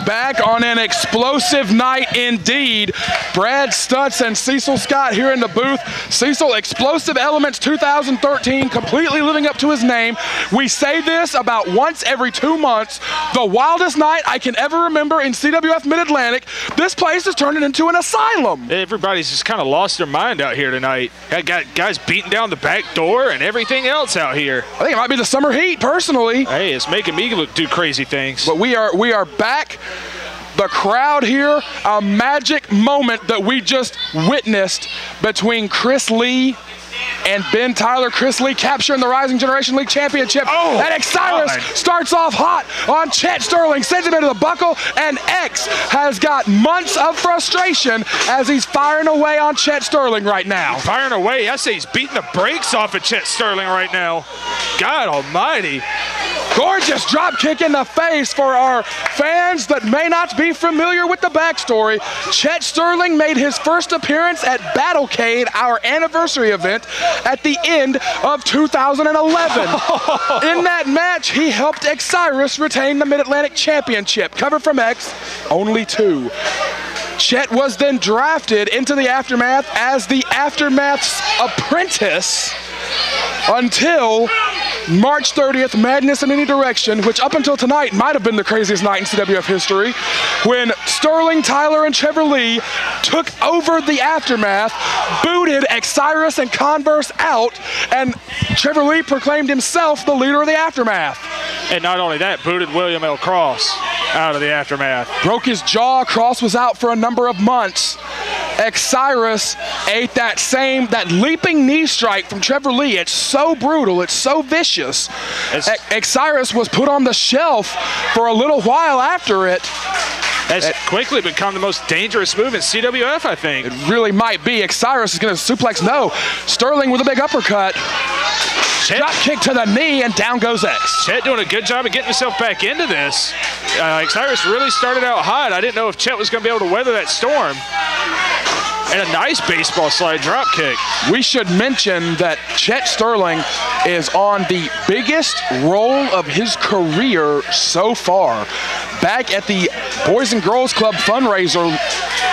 back on an explosive night indeed. Brad Stutts and Cecil Scott here in the booth. Cecil, Explosive Elements 2013, completely living up to his name. We say this about once every 2 months. The wildest night I can ever remember in CWF Mid-Atlantic. This place is turning into an asylum. Everybody's just kind of lost their mind out here tonight. Got guys beating down the back door and everything else out here. I think it might be the summer heat, personally. Hey, it's making me do crazy things. But we are back. The crowd here, a magic moment that we just witnessed between Chris Lee and Ben Tyler. Chris Lee capturing the Rising Generation League Championship. Oh, and Xsiris starts off hot on Chet Sterling, sends him into the buckle, and X has got months of frustration as he's firing away on Chet Sterling right now. Firing away? I say he's beating the brakes off of Chet Sterling right now. God almighty. Gorgeous drop kick in the face for our fans that may not be familiar with the backstory. Chet Sterling made his first appearance at Battlecade, our anniversary event, at the end of 2011. In that match, he helped Xsiris retain the Mid-Atlantic Championship. Cover from X, only 2. Chet was then drafted into the Aftermath as the Aftermath's apprentice until March 30th, Madness in Any Direction, which up until tonight might have been the craziest night in CWF history, when Sterling, Tyler, and Trevor Lee took over the Aftermath, booted Xsiris and Converse out, and Trevor Lee proclaimed himself the leader of the Aftermath. And not only that, booted William L. Cross out of the Aftermath. Broke his jaw. Cross was out for a number of months. Xsiris ate that leaping knee strike from Trevor Lee. It's so brutal. It's so vicious. Xsiris was put on the shelf for a little while after it. Has quickly become the most dangerous move in CWF, I think. It really might be. Xsiris is going to suplex. No. Sterling with a big uppercut. Drop kick to the knee, and down goes X. Chet doing a good job of getting himself back into this. Xsiris really started out hot. I didn't know if Chet was going to be able to weather that storm. And a nice baseball slide drop kick. We should mention that Chet Sterling is on the biggest roll of his career so far. Back at the Boys and Girls Club fundraiser a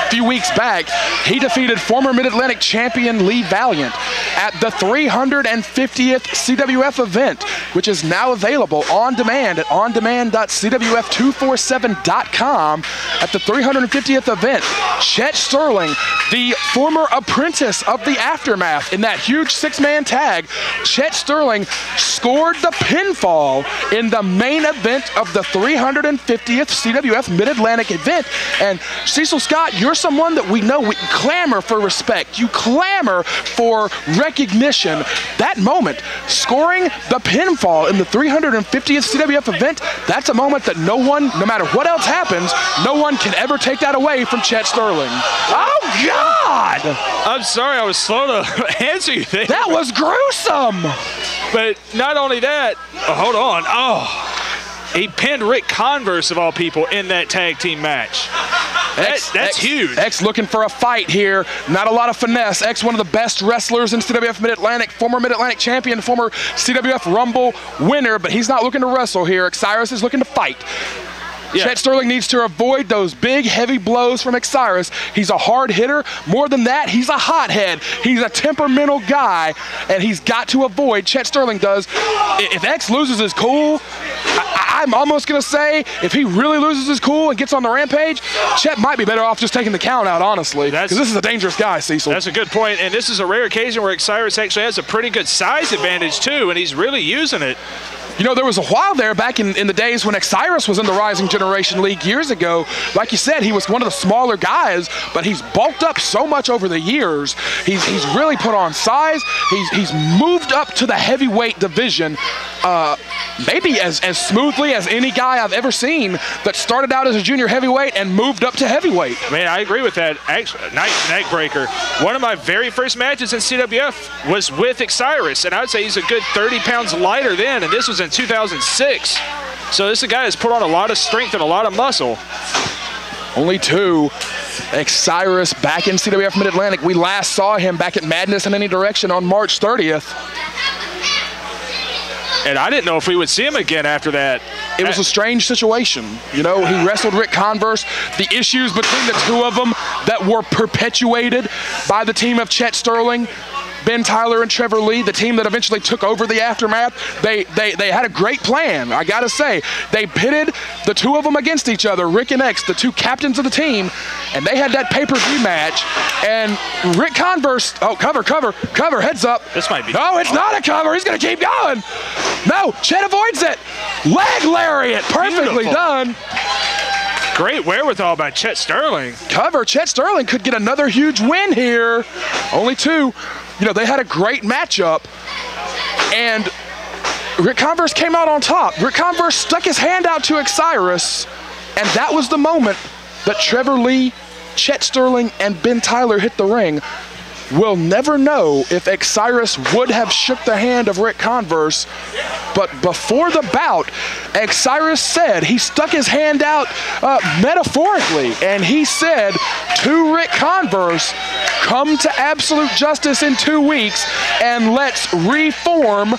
few weeks back, he defeated former Mid-Atlantic champion Lee Valiant at the 350th CWF event, which is now available on demand at ondemand.cwf247.com. At the 350th event, Chet Sterling, the former apprentice of the Aftermath in that huge 6-man tag, Chet Sterling scored the pinfall in the main event of the 350th CWF Mid-Atlantic event. And Cecil Scott, you're someone that we know we clamor for respect. You clamor for recognition. That moment, scoring the pinfall in the 350th CWF event, that's a moment that no one, no matter what else happens, no one can ever take that away from Chet Sterling. Oh, God! I'm sorry, I was slow to answer you there. That was gruesome! But not only that, hold on. He pinned Ric Converse, of all people, in that tag team match. That's huge. X looking for a fight here. Not a lot of finesse. X, one of the best wrestlers in CWF Mid-Atlantic, former Mid-Atlantic champion, former CWF Rumble winner, but he's not looking to wrestle here. Xsiris is looking to fight. Yeah. Chet Sterling needs to avoid those big, heavy blows from Xsiris. He's a hard hitter. More than that, he's a hothead. He's a temperamental guy, and he's got to avoid, Chet Sterling does. If X loses his cool, I'm almost going to say if he really loses his cool and gets on the rampage, Chet might be better off just taking the count out, honestly, because this is a dangerous guy, Cecil. That's a good point, and this is a rare occasion where Xsiris actually has a pretty good size advantage, too, and he's really using it. You know, there was a while there back in the days when Xsiris was in the Rising Generation League years ago. Like you said, he was one of the smaller guys, but he's bulked up so much over the years. He's really put on size. He's moved up to the heavyweight division maybe as smoothly as any guy I've ever seen that started out as a junior heavyweight and moved up to heavyweight. Man, I agree with that. Actually, neck breaker. One of my very first matches in CWF was with Xsiris, and I would say he's a good 30 pounds lighter then, and this was in 2006. So this is a guy that's put on a lot of strength and a lot of muscle. Only 2. Xsiris back in CWF Mid-Atlantic. We last saw him back at Madness in Any Direction on March 30th. And I didn't know if we would see him again after that. It was a strange situation. You know, he wrestled Ric Converse. The issues between the two of them that were perpetuated by the team of Chet Sterling, Ben Tyler, and Trevor Lee, the team that eventually took over the Aftermath, they had a great plan, I gotta say. They pitted the two of them against each other, Ric and X, the two captains of the team, and they had that pay-per-view match. And Ric Converse, oh, cover, heads up. This might be. No, it's not a cover. He's gonna keep going. No, Chet avoids it. Leg lariat, perfectly done. Great wherewithal by Chet Sterling. Cover, Chet Sterling could get another huge win here. Only two. You know, they had a great matchup, and Ric Converse came out on top. Ric Converse stuck his hand out to Xsiris, and that was the moment that Trevor Lee, Chet Sterling, and Ben Tyler hit the ring. We'll never know if Xsiris would have shook the hand of Ric Converse, but before the bout, Xsiris said, he stuck his hand out metaphorically, and he said to Ric Converse, come to Absolute Justice in 2 weeks and let's reform.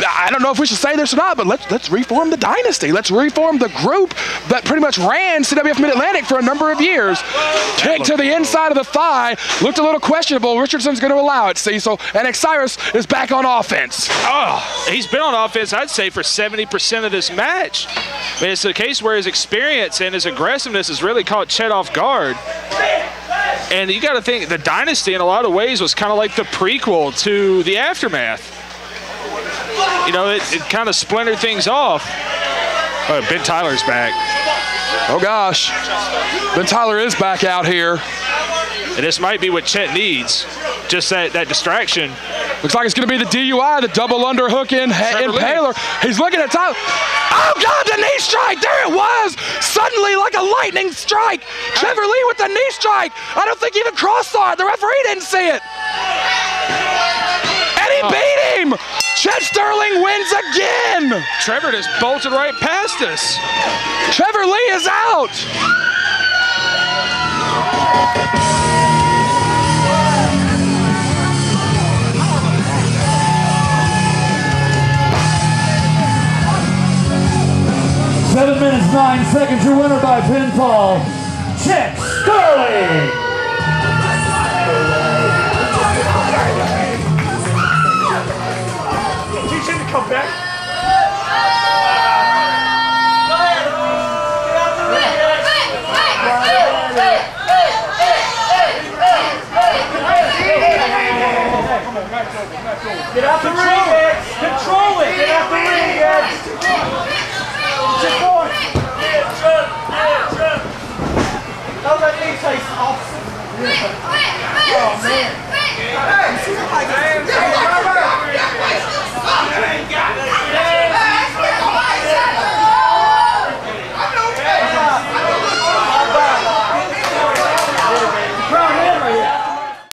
I don't know if we should say this or not, but let's reform the dynasty. Let's reform the group that pretty much ran CWF Mid-Atlantic for a number of years. Kick to the inside of the thigh. Looked a little questionable. Richardson's going to allow it, Cecil. And Xsiris is back on offense. Oh, he's been on offense, I'd say, for 70% of this match. I mean, it's a case where his experience and his aggressiveness has really caught Chet off guard. And you got to think, the dynasty in a lot of ways was kind of like the prequel to the Aftermath. You know, it kind of splintered things off. Oh, Ben Tyler's back. Oh, gosh. Ben Tyler is back out here. And this might be what Chet needs. Just that distraction. Looks like it's going to be the DUI, the double underhook impaler. He's looking at Tyler. Oh, God, the knee strike. There it was. Suddenly, like a lightning strike. Trevor Lee with the knee strike. I don't think even Cross saw it. The referee didn't see it. And he beat him. Chet Sterling wins again. Trevor just bolted right past us. Trevor Lee is out. Seven minutes, 9 seconds, your winner by pinfall, Chet Sterling. Teach him to come back. Get out the ring.